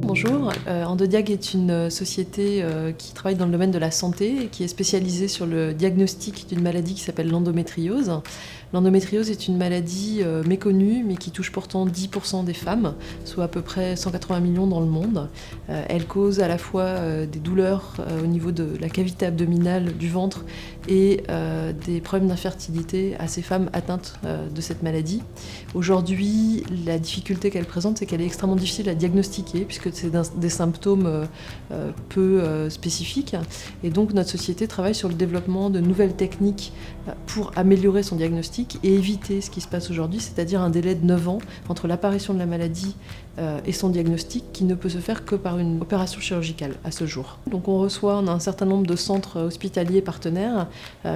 Bonjour, Endodiag est une société qui travaille dans le domaine de la santé et qui est spécialisée sur le diagnostic d'une maladie qui s'appelle l'endométriose. L'endométriose est une maladie méconnue mais qui touche pourtant 10% des femmes, soit à peu près 180 millions dans le monde. Elle cause à la fois des douleurs au niveau de la cavité abdominale du ventre et des problèmes d'infertilité à ces femmes atteintes de cette maladie. Aujourd'hui, la difficulté qu'elle présente, c'est qu'elle est extrêmement difficile à diagnostiquer puisque c'est des symptômes peu spécifiques. Et donc notre société travaille sur le développement de nouvelles techniques pour améliorer son diagnostic et éviter ce qui se passe aujourd'hui, c'est-à-dire un délai de 9 ans entre l'apparition de la maladie et son diagnostic qui ne peut se faire que par une opération chirurgicale à ce jour. Donc on a un certain nombre de centres hospitaliers partenaires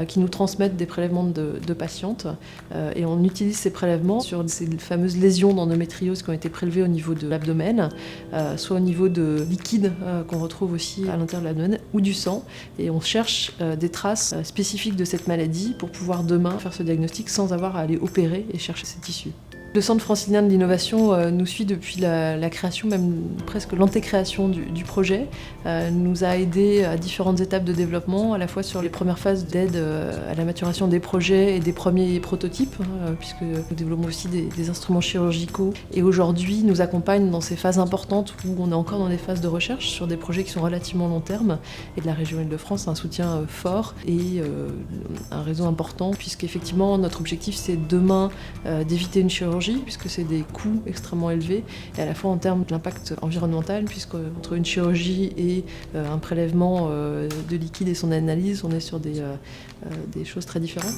qui nous transmettent des prélèvements de patientes et on utilise ces prélèvements sur ces fameuses lésions d'endométriose qui ont été prélevées au niveau de l'abdomen, soit au niveau de liquide qu'on retrouve aussi à l'intérieur de l'abdomen ou du sang, et on cherche des traces spécifiques de cette maladie pour pouvoir demain faire ce diagnostic sans avoir à aller opérer et chercher ces tissus. Le Centre francilien de l'innovation nous suit depuis la création, même presque l'antécréation du projet, nous a aidés à différentes étapes de développement, à la fois sur les premières phases d'aide à la maturation des projets et des premiers prototypes, puisque nous développons aussi des instruments chirurgicaux, et aujourd'hui nous accompagne dans ces phases importantes où on est encore dans des phases de recherche sur des projets qui sont relativement long terme, et de la région Île-de-France un soutien fort et un réseau important, puisqu'effectivement notre objectif c'est demain d'éviter une chirurgie, puisque c'est des coûts extrêmement élevés, et à la fois en termes de l'impact environnemental, puisque entre une chirurgie et un prélèvement de liquide et son analyse, on est sur des choses très différentes.